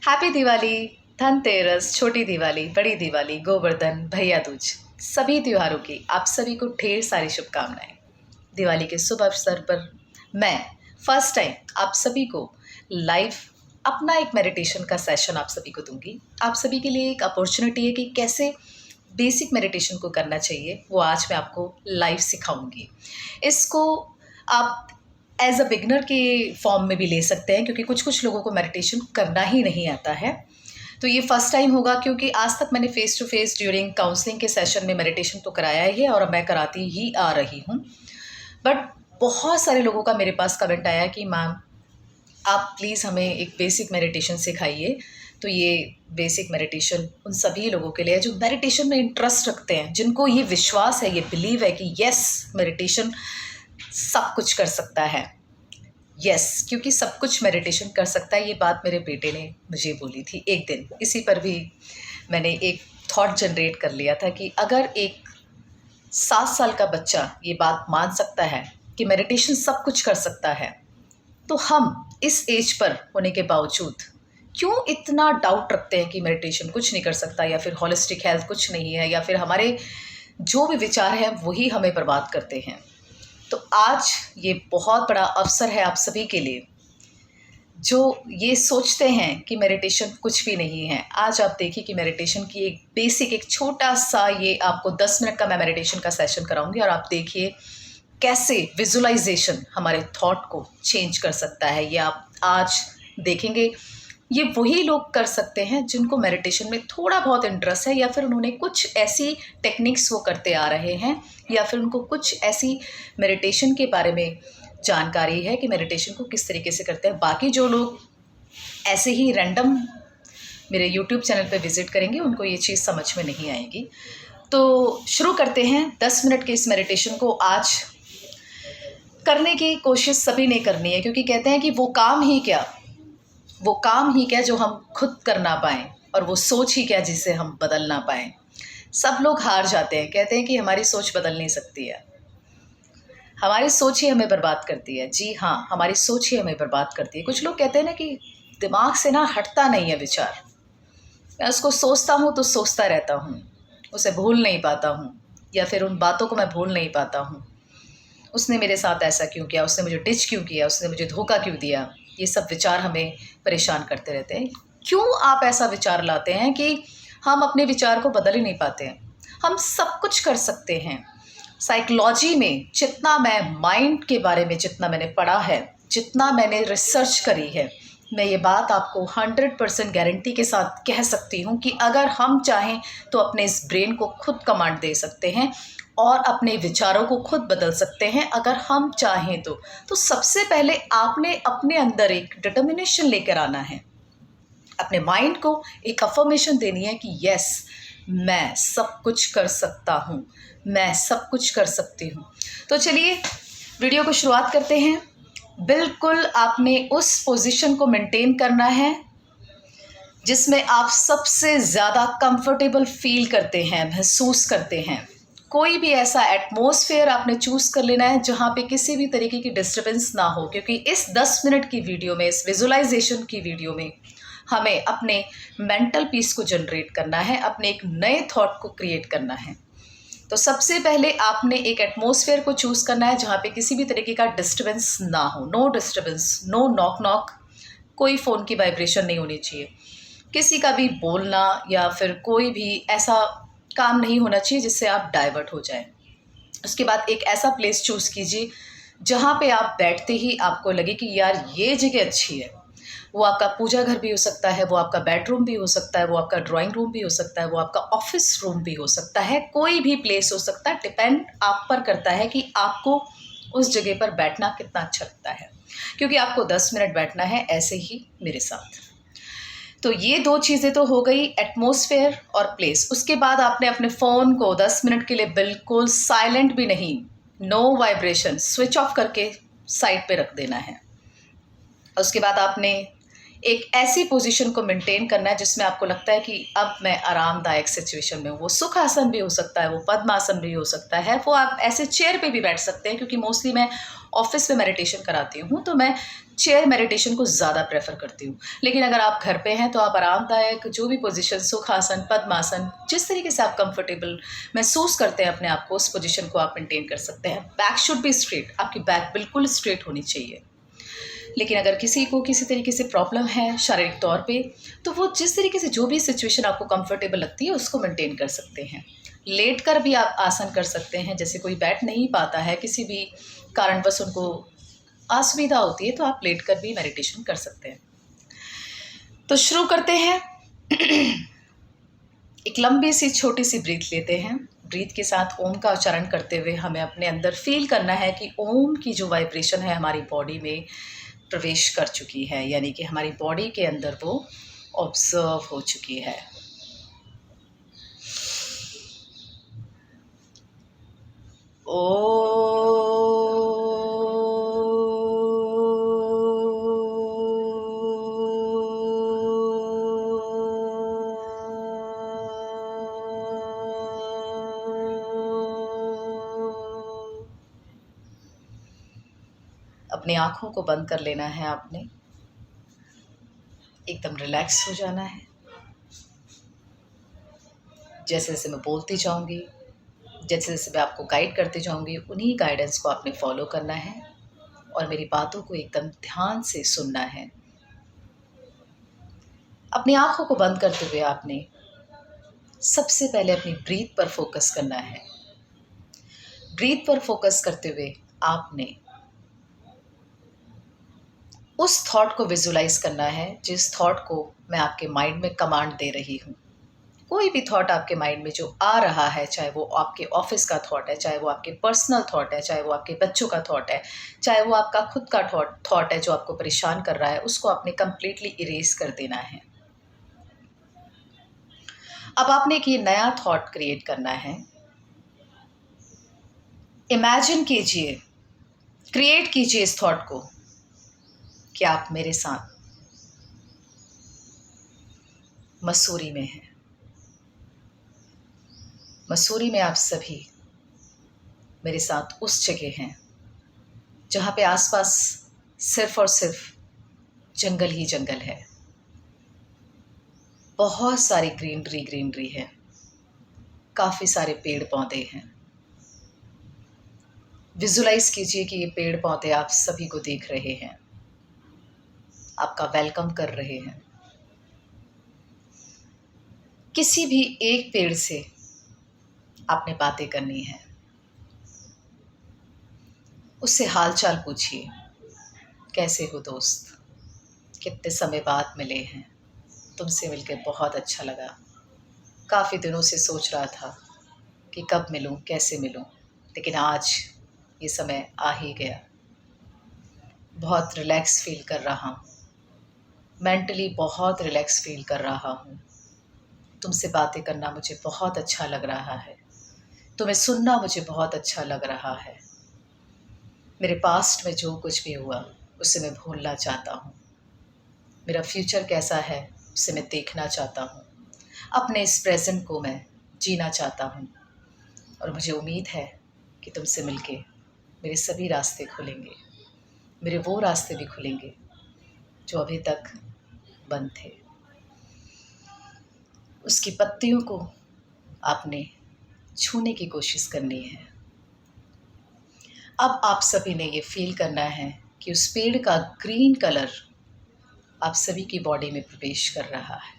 Happy Diwali, Dhanteras, छोटी दिवाली, बड़ी दिवाली, गोवर्धन, भैया दूज, सभी त्योहारों की आप सभी को ढेर सारी शुभकामनाएं। दिवाली के शुभ अवसर पर मैं फर्स्ट टाइम आप सभी को लाइव अपना एक मेडिटेशन का सेशन आप सभी को दूंगी। आप सभी के लिए एक अपॉर्चुनिटी है कि कैसे बेसिक मेडिटेशन को करना चाहिए, वो आज मैं आपको लाइव सिखाऊंगी। इसको आप एज अ बिगनर के फॉर्म में भी ले सकते हैं, क्योंकि कुछ कुछ लोगों को मेडिटेशन करना ही नहीं आता है। तो ये फर्स्ट टाइम होगा, क्योंकि आज तक मैंने face to face during counselling के सेशन में मेडिटेशन तो कराया ही है और मैं कराती ही आ रही हूँ। बट बहुत सारे लोगों का मेरे पास कमेंट आया कि मैम आप प्लीज़ हमें एक बेसिक मेडिटेशन सिखाइए। तो ये बेसिक मेडिटेशन उन सभी लोगों के लिए है जो मेडिटेशन में इंटरेस्ट रखते हैं, जिनको ये विश्वास है, ये बिलीव है कि यस मेडिटेशन सब कुछ कर सकता है। यस, क्योंकि सब कुछ मेडिटेशन कर सकता है, ये बात मेरे बेटे ने मुझे बोली थी एक दिन। इसी पर भी मैंने एक थॉट जनरेट कर लिया था कि अगर एक 7 साल का बच्चा ये बात मान सकता है कि मेडिटेशन सब कुछ कर सकता है, तो हम इस एज पर होने के बावजूद क्यों इतना डाउट रखते हैं कि मेडिटेशन कुछ नहीं कर सकता, या फिर होलिस्टिक हेल्थ कुछ नहीं है, या फिर हमारे जो भी विचार हैं वही हमें बर्बाद करते हैं। तो आज ये बहुत बड़ा अवसर है आप सभी के लिए जो ये सोचते हैं कि मेडिटेशन कुछ भी नहीं है। आज आप देखिए कि मेडिटेशन की एक बेसिक, एक छोटा सा, ये आपको 10 मिनट का मैं मेडिटेशन का सेशन कराऊंगी और आप देखिए कैसे विजुअलाइजेशन हमारे थॉट को चेंज कर सकता है। ये आप आज देखेंगे। ये वही लोग कर सकते हैं जिनको मेडिटेशन में थोड़ा बहुत इंटरेस्ट है, या फिर उन्होंने कुछ ऐसी टेक्निक्स वो करते आ रहे हैं, या फिर उनको कुछ ऐसी मेडिटेशन के बारे में जानकारी है कि मेडिटेशन को किस तरीके से करते हैं। बाकी जो लोग ऐसे ही रैंडम मेरे यूट्यूब चैनल पे विज़िट करेंगे उनको ये चीज़ समझ में नहीं आएगी। तो शुरू करते हैं 10 मिनट के इस मेडिटेशन को। आज करने की कोशिश सभी ने करनी है, क्योंकि कहते हैं कि वो काम ही क्या जो हम खुद कर ना पाएँ, और वो सोच ही क्या जिसे हम बदल ना पाएँ। सब लोग हार जाते हैं, कहते हैं कि हमारी सोच बदल नहीं सकती है, हमारी सोच ही हमें बर्बाद करती है। जी हाँ, हमारी सोच ही हमें बर्बाद करती है। कुछ लोग कहते हैं ना कि दिमाग से ना हटता नहीं है विचार, मैं उसको सोचता हूँ तो सोचता रहता हूँ, उसे भूल नहीं पाता हूँ, या फिर उन बातों को मैं भूल नहीं पाता हूँ। उसने मेरे साथ ऐसा क्यों किया, उसने मुझे डिच क्यों किया, उसने मुझे धोखा क्यों दिया। ये सब विचार हमें परेशान करते रहते हैं। क्यों आप ऐसा विचार लाते हैं कि हम अपने विचार को बदल ही नहीं पाते हैं? हम सब कुछ कर सकते हैं। साइकोलॉजी में जितना मैं माइंड के बारे में जितना मैंने पढ़ा है, जितना मैंने रिसर्च करी है, मैं ये बात आपको 100% गारंटी के साथ कह सकती हूँ कि अगर हम चाहें तो अपने इस ब्रेन को खुद कमांड दे सकते हैं और अपने विचारों को खुद बदल सकते हैं अगर हम चाहें तो सबसे पहले आपने अपने अंदर एक डिटर्मिनेशन लेकर आना है। अपने माइंड को एक अफर्मेशन देनी है कि यस मैं सब कुछ कर सकता हूँ, मैं सब कुछ कर सकती हूँ। तो चलिए वीडियो को शुरुआत करते हैं। बिल्कुल आपने उस पोजीशन को मेंटेन करना है जिसमें आप सबसे ज़्यादा कंफर्टेबल फील करते हैं, महसूस करते हैं। कोई भी ऐसा एटमॉस्फेयर आपने चूज़ कर लेना है जहाँ पे किसी भी तरीके की डिस्टर्बेंस ना हो, क्योंकि इस 10 मिनट की वीडियो में, इस विजुअलाइजेशन की वीडियो में हमें अपने मेंटल पीस को जनरेट करना है, अपने एक नए थॉट को क्रिएट करना है। तो सबसे पहले आपने एक एटमॉस्फेयर को चूज़ करना है जहाँ पे किसी भी तरीके का डिस्टर्बेंस ना हो। No disturbance, no knock knock, कोई फ़ोन की वाइब्रेशन नहीं होनी चाहिए, किसी का भी बोलना या फिर कोई भी ऐसा काम नहीं होना चाहिए जिससे आप डाइवर्ट हो जाएं। उसके बाद एक ऐसा प्लेस चूज़ कीजिए जहाँ पे आप बैठते ही आपको लगे कि यार ये जगह अच्छी है। वो आपका पूजा घर भी हो सकता है, वो आपका बेडरूम भी हो सकता है, वो आपका ड्राइंग रूम भी हो सकता है, वो आपका ऑफिस रूम भी हो सकता है, कोई भी प्लेस हो सकता है। डिपेंड आप पर करता है कि आपको उस जगह पर बैठना कितना अच्छा लगता है, क्योंकि आपको 10 मिनट बैठना है ऐसे ही मेरे साथ। तो ये 2 चीज़ें तो हो गई, एटमॉस्फेयर और प्लेस। उसके बाद आपने अपने फ़ोन को 10 मिनट के लिए बिल्कुल साइलेंट भी नहीं, नो वाइब्रेशन, स्विच ऑफ करके साइड पे रख देना है। उसके बाद आपने एक ऐसी पोजीशन को मेंटेन करना है जिसमें आपको लगता है कि अब मैं आरामदायक सिचुएशन में हूँ। वो सुखासन भी हो सकता है, वो पद्मासन भी हो सकता है, वो आप ऐसे चेयर पे भी बैठ सकते हैं, क्योंकि मोस्टली मैं ऑफिस में मेडिटेशन कराती हूँ तो मैं चेयर मेडिटेशन को ज़्यादा प्रेफर करती हूँ। लेकिन अगर आप घर पे हैं तो आप आरामदायक जो भी पोजीशन, सुखासन, पद्मासन, जिस तरीके से आप कंफर्टेबल महसूस करते हैं अपने आप को, उस पोजीशन को आप मेंटेन कर सकते हैं। बैक शुड बी स्ट्रेट, आपकी बैक बिल्कुल स्ट्रेट होनी चाहिए। लेकिन अगर किसी को किसी तरीके से प्रॉब्लम है शारीरिक तौर पे, तो वो जिस तरीके से जो भी सिचुएशन आपको कंफर्टेबल लगती है उसको मेंटेन कर सकते हैं। लेट कर भी आप आसन कर सकते हैं, जैसे कोई बैठ नहीं पाता है, किसी भी कारणवश उनको असुविधा होती है, तो आप लेट कर भी मेडिटेशन कर सकते हैं। तो शुरू करते हैं। एक लंबी सी छोटी सी ब्रीथ लेते हैं। ब्रीथ के साथ ओम का उच्चारण करते हुए हमें अपने अंदर फील करना है कि ओम की जो वाइब्रेशन है हमारी बॉडी में प्रवेश कर चुकी है, यानी कि हमारी बॉडी के अंदर वो ऑब्जर्व हो चुकी है। अपनी आँखों को बंद कर लेना है आपने, एकदम रिलैक्स हो जाना है। जैसे जैसे मैं बोलती जाऊंगी, जैसे जैसे मैं आपको गाइड करती जाऊंगी, उन्हीं गाइडेंस को आपने फॉलो करना है और मेरी बातों को एकदम ध्यान से सुनना है। अपनी आँखों को बंद करते हुए आपने सबसे पहले अपनी ब्रीथ पर फोकस करना है। ब्रीथ पर फोकस करते हुए आपने उस थॉट को विजुलाइज करना है जिस थॉट को मैं आपके माइंड में कमांड दे रही हूँ। कोई भी थॉट आपके माइंड में जो आ रहा है, चाहे वो आपके ऑफिस का थॉट है, चाहे वो आपके पर्सनल थॉट है, चाहे वो आपके बच्चों का थॉट है, चाहे वो आपका खुद का थॉट है जो आपको परेशान कर रहा है, उसको आपने कंप्लीटली इरेज कर देना है। अब आपने एक ये नया थॉट क्रिएट करना है। इमेजिन कीजिए, क्रिएट कीजिए इस थॉट को कि आप मेरे साथ मसूरी में हैं। मसूरी में आप सभी मेरे साथ उस जगह हैं जहाँ पे आसपास सिर्फ और सिर्फ जंगल ही जंगल है। बहुत सारी ग्रीनरी है, काफ़ी सारे पेड़ पौधे हैं। विजुलाइज कीजिए कि ये पेड़ पौधे आप सभी को देख रहे हैं, आपका वेलकम कर रहे हैं। किसी भी एक पेड़ से आपने बातें करनी है, उससे हालचाल पूछिए, कैसे हो दोस्त, कितने समय बाद मिले हैं, तुमसे मिलकर बहुत अच्छा लगा, काफ़ी दिनों से सोच रहा था कि कब मिलूं, कैसे मिलूं, लेकिन आज ये समय आ ही गया। बहुत रिलैक्स फील कर रहा हूँ, मेंटली बहुत रिलैक्स फील कर रहा हूँ। तुमसे बातें करना मुझे बहुत अच्छा लग रहा है, तुम्हें सुनना मुझे बहुत अच्छा लग रहा है। मेरे पास्ट में जो कुछ भी हुआ उसे मैं भूलना चाहता हूँ। मेरा फ्यूचर कैसा है उसे मैं देखना चाहता हूँ। अपने इस प्रेजेंट को मैं जीना चाहता हूँ और मुझे उम्मीद है कि तुमसे मिलके मेरे सभी रास्ते खुलेंगे। मेरे वो रास्ते भी खुलेंगे जो अभी तक बंद थे। उसकी पत्तियों को आपने छूने की कोशिश करनी है। अब आप सभी ने ये फील करना है कि उस पेड़ का ग्रीन कलर आप सभी की बॉडी में प्रवेश कर रहा है।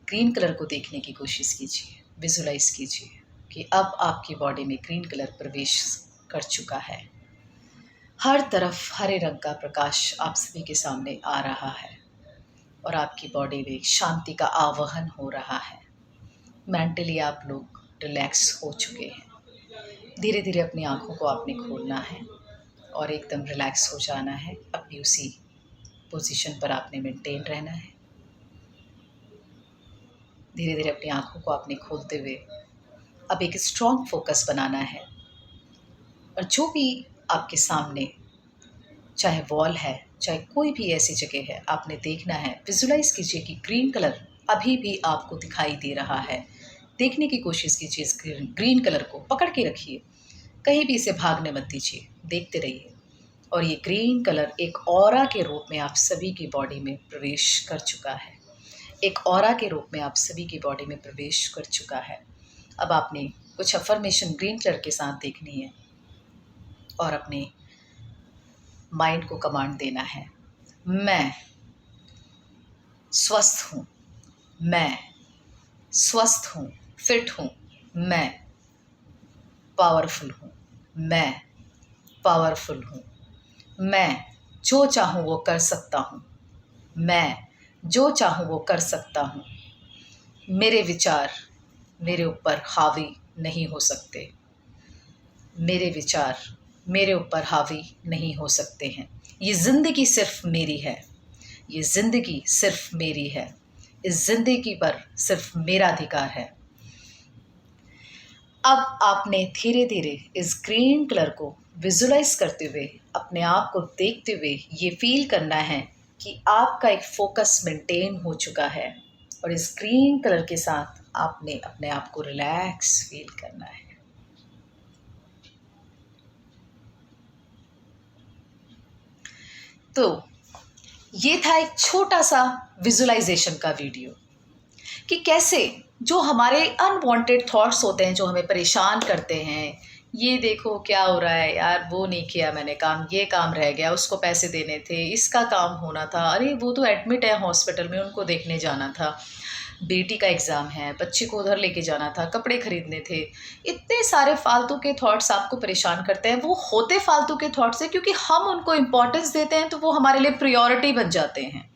ग्रीन कलर को देखने की कोशिश कीजिए, विजुलाइज कीजिए कि अब आपकी बॉडी में ग्रीन कलर प्रवेश कर चुका है। हर तरफ हरे रंग का प्रकाश आप सभी के सामने आ रहा है और आपकी बॉडी में शांति का आवाहन हो रहा है। मेंटली आप लोग रिलैक्स हो चुके हैं। धीरे धीरे अपनी आँखों को आपने खोलना है और एकदम रिलैक्स हो जाना है। अपनी उसी पोजीशन पर आपने मेंटेन रहना है। धीरे धीरे अपनी आँखों को आपने खोलते हुए अब एक स्ट्रॉन्ग फोकस बनाना है और जो भी आपके सामने, चाहे वॉल है, चाहे कोई भी ऐसी जगह है आपने देखना है, विजुलाइज कीजिए कि ग्रीन कलर अभी भी आपको दिखाई दे रहा है। देखने की कोशिश कीजिए इस ग्रीन कलर को, पकड़ के रखिए, कहीं भी इसे भागने मत दीजिए, देखते रहिए। और ये ग्रीन कलर एक ऑरा के रूप में आप सभी की बॉडी में प्रवेश कर चुका है। एक ऑरा के रूप में आप सभी की बॉडी में प्रवेश कर चुका है। अब आपने कुछ अफर्मेशन ग्रीन कलर के साथ देखनी है और अपने माइंड को कमांड देना है। मैं स्वस्थ हूँ, मैं स्वस्थ हूँ, फिट हूँ, मैं पावरफुल हूँ, मैं पावरफुल हूँ, मैं जो चाहूँ वो कर सकता हूँ, मैं जो चाहूँ वो कर सकता हूँ। मेरे विचार मेरे ऊपर हावी नहीं हो सकते, मेरे विचार मेरे ऊपर हावी नहीं हो सकते हैं। ये ज़िंदगी सिर्फ मेरी है, ये ज़िंदगी सिर्फ मेरी है, इस ज़िंदगी पर सिर्फ मेरा अधिकार है। अब आपने धीरे धीरे इस ग्रीन कलर को विजुलाइज करते हुए, अपने आप को देखते हुए ये फील करना है कि आपका एक फोकस मेंटेन हो चुका है और इस ग्रीन कलर के साथ आपने अपने आप को रिलैक्स फील करना है। तो ये था एक छोटा सा विजुलाइजेशन का वीडियो कि कैसे जो हमारे अनवांटेड थॉट्स होते हैं, जो हमें परेशान करते हैं, ये देखो क्या हो रहा है यार, वो नहीं किया मैंने काम, ये काम रह गया, उसको पैसे देने थे, इसका काम होना था, अरे वो तो एडमिट है हॉस्पिटल में, उनको देखने जाना था, बेटी का एग्ज़ाम है, बच्चे को उधर लेके जाना था, कपड़े खरीदने थे। इतने सारे फालतू के थॉट्स आपको परेशान करते हैं। वो होते फालतू के थॉट्स हैं क्योंकि हम उनको इम्पोर्टेंस देते हैं, तो वो हमारे लिए प्रायोरिटी बन जाते हैं,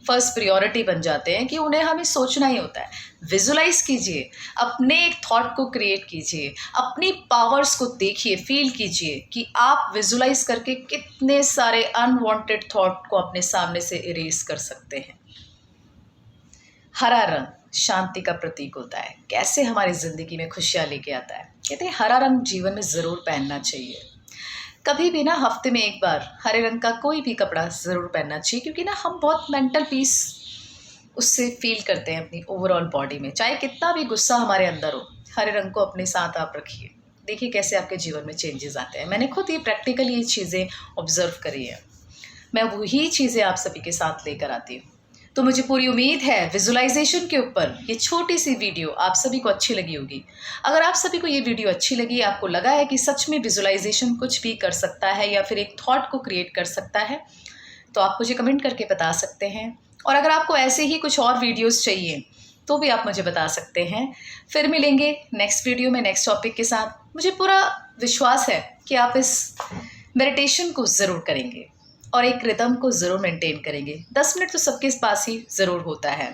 फर्स्ट प्रायोरिटी बन जाते हैं कि उन्हें हमें सोचना ही होता है। विजुलाइज कीजिए, अपने एक थॉट को क्रिएट कीजिए, अपनी पावर्स को देखिए, फील कीजिए कि आप विजुलाइज करके कितने सारे अनवांटेड थॉट को अपने सामने से इरेज कर सकते हैं। हरा रंग शांति का प्रतीक होता है, कैसे हमारी ज़िंदगी में खुशियाँ लेके आता है। कहते हैं हरा रंग जीवन में ज़रूर पहनना चाहिए। कभी भी ना हफ्ते में एक बार हरे रंग का कोई भी कपड़ा ज़रूर पहनना चाहिए, क्योंकि ना हम बहुत मेंटल पीस उससे फील करते हैं अपनी ओवरऑल बॉडी में। चाहे कितना भी गुस्सा हमारे अंदर हो, हरे रंग को अपने साथ आप रखिए, देखिए कैसे आपके जीवन में चेंजेस आते हैं। मैंने खुद ये प्रैक्टिकली ये चीज़ें ऑब्जर्व करी है, मैं वही चीज़ें आप सभी के साथ लेकर आती हूँ। तो मुझे पूरी उम्मीद है विजुलाइजेशन के ऊपर ये छोटी सी वीडियो आप सभी को अच्छी लगी होगी। अगर आप सभी को ये वीडियो अच्छी लगी, आपको लगा है कि सच में विजुलाइजेशन कुछ भी कर सकता है या फिर एक थॉट को क्रिएट कर सकता है, तो आप मुझे कमेंट करके बता सकते हैं। और अगर आपको ऐसे ही कुछ और वीडियोस चाहिए तो भी आप मुझे बता सकते हैं। फिर मिलेंगे नेक्स्ट वीडियो में नेक्स्ट टॉपिक के साथ। मुझे पूरा विश्वास है कि आप इस मेडिटेशन को ज़रूर करेंगे और एक रिदम को ज़रूर मेंटेन करेंगे। 10 मिनट तो सबके पास ही ज़रूर होता है।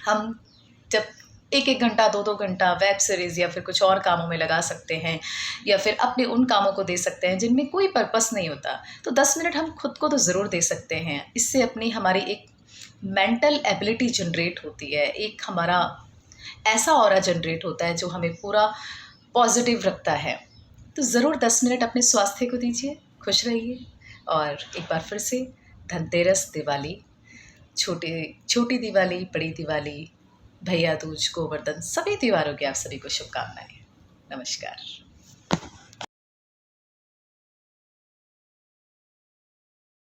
हम जब एक घंटा 2 घंटा वेब सीरीज़ या फिर कुछ और कामों में लगा सकते हैं, या फिर अपने उन कामों को दे सकते हैं जिनमें कोई पर्पस नहीं होता, तो 10 मिनट हम खुद को तो ज़रूर दे सकते हैं। इससे अपनी हमारी एक मेंटल एबिलिटी जनरेट होती है, एक हमारा ऐसा ऑरा जनरेट होता है जो हमें पूरा पॉजिटिव रखता है। तो ज़रूर 10 मिनट अपने स्वास्थ्य को दीजिए, खुश रहिए। और एक बार फिर से धनतेरस, दिवाली, छोटी दिवाली, बड़ी दिवाली, भैया दूज, गोवर्धन, सभी त्योहारों की आप सभी को शुभकामनाएं। नमस्कार।